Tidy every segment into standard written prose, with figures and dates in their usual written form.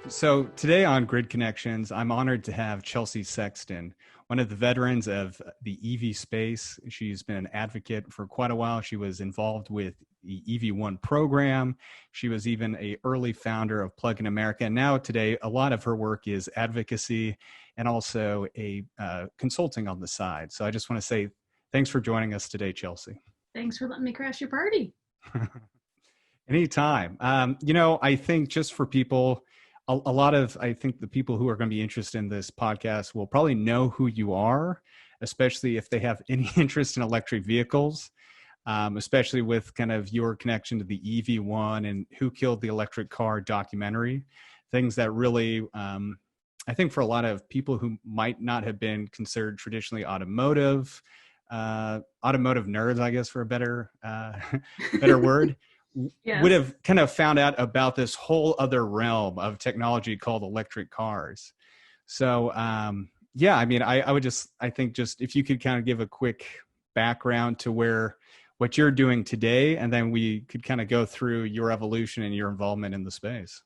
So today on Grid Connections, I'm honored to have Chelsea Sexton, one of the veterans of the EV space. She's been an advocate for quite a while. She was involved with the EV1 program. She was even an early founder of Plug in America. And now today, a lot of her work is advocacy and also a consulting on the side. So I just want to say thanks for joining us today, Chelsea. Thanks for letting me crash your party. Anytime. I think just for people, I think the people who are going to be interested in this podcast will probably know who you are, especially if they have any interest in electric vehicles, especially with kind of your connection to the EV1 and Who Killed the Electric Car documentary, things that really, I think for a lot of people who might not have been considered traditionally automotive nerds, I guess for a better word, yes, would have kind of found out about this whole other realm of technology called electric cars. So, I think if you could kind of give a quick background to what you're doing today, and then we could kind of go through your evolution and your involvement in the space.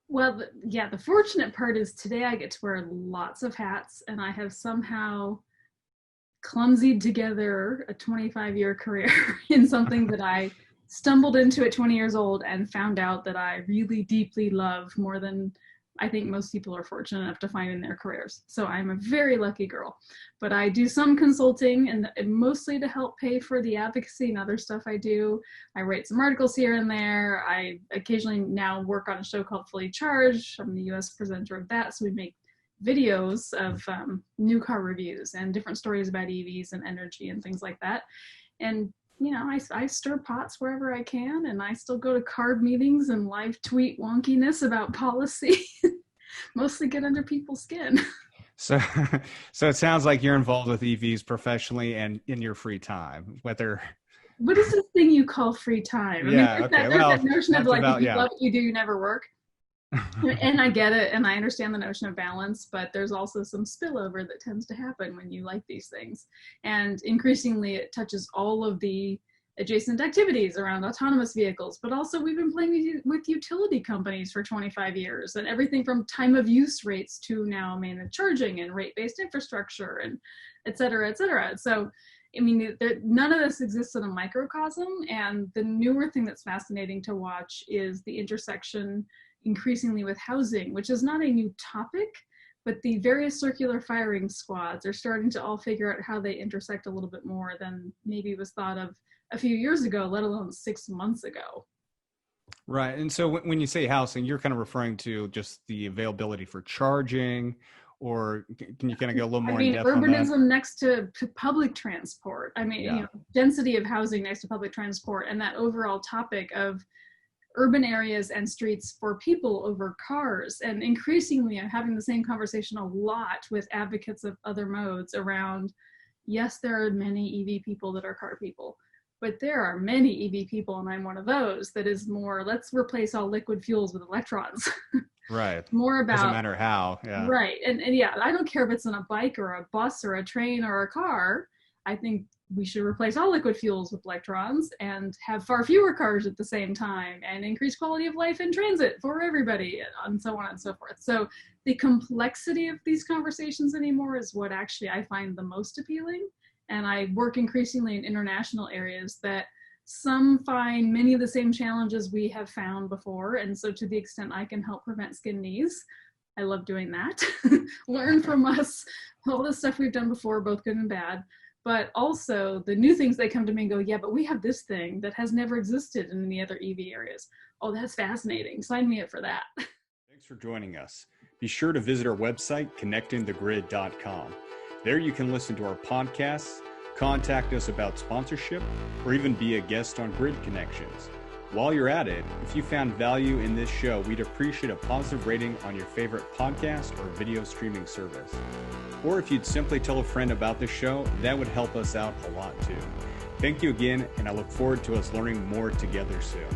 Well, the fortunate part is today I get to wear lots of hats, and I have somehow clumsied together a 25-year career in something that I stumbled into at 20 years old and found out that I really deeply love more than I think most people are fortunate enough to find in their careers. So I'm a very lucky girl, but I do some consulting and mostly to help pay for the advocacy and other stuff I do. I write some articles here and there. I occasionally now work on a show called Fully Charged. I'm the US presenter of that. So we make videos of new car reviews and different stories about EVs and energy and things like that. And I stir pots wherever I can, and I still go to CARB meetings and live tweet wonkiness about policy, mostly get under people's skin. So it sounds like you're involved with EVs professionally and in your free time, what is this thing you call free time? There's that notion of like, if you love what you do, you never work. And I get it, and I understand the notion of balance, but there's also some spillover that tends to happen when you like these things. And increasingly, it touches all of the adjacent activities around autonomous vehicles, but also we've been playing with utility companies for 25 years, and everything from time of use rates to now managed charging and rate-based infrastructure and et cetera, et cetera. So, none of this exists in a microcosm, and the newer thing that's fascinating to watch is the intersection increasingly with housing, which is not a new topic, but the various circular firing squads are starting to all figure out how they intersect a little bit more than maybe was thought of a few years ago, let alone 6 months ago. Right. And so when you say housing, you're kind of referring to just the availability for charging, or can you kind of go a little more in depth urbanism on that? Next to public transport. Density of housing next to public transport, and that overall topic of urban areas and streets for people over cars. And increasingly, I'm having the same conversation a lot with advocates of other modes around, yes, there are many EV people that are car people, but there are many EV people, and I'm one of those, that is more, let's replace all liquid fuels with electrons. Right. More about, doesn't matter how. Yeah. Right. And I don't care if it's on a bike or a bus or a train or a car. I think we should replace all liquid fuels with electrons and have far fewer cars at the same time and increase quality of life in transit for everybody, and so on and so forth. So the complexity of these conversations anymore is what actually I find the most appealing. And I work increasingly in international areas that some find many of the same challenges we have found before. And so to the extent I can help prevent skin knees, I love doing that. Learn from us, all the stuff we've done before, both good and bad. But also the new things, they come to me and go, yeah, but we have this thing that has never existed in any other EV areas. Oh, that's fascinating. Sign me up for that. Thanks for joining us. Be sure to visit our website, connectingthegrid.com. There you can listen to our podcasts, contact us about sponsorship, or even be a guest on Grid Connections. While you're at it, if you found value in this show, we'd appreciate a positive rating on your favorite podcast or video streaming service. Or if you'd simply tell a friend about the show, that would help us out a lot too. Thank you again, and I look forward to us learning more together soon.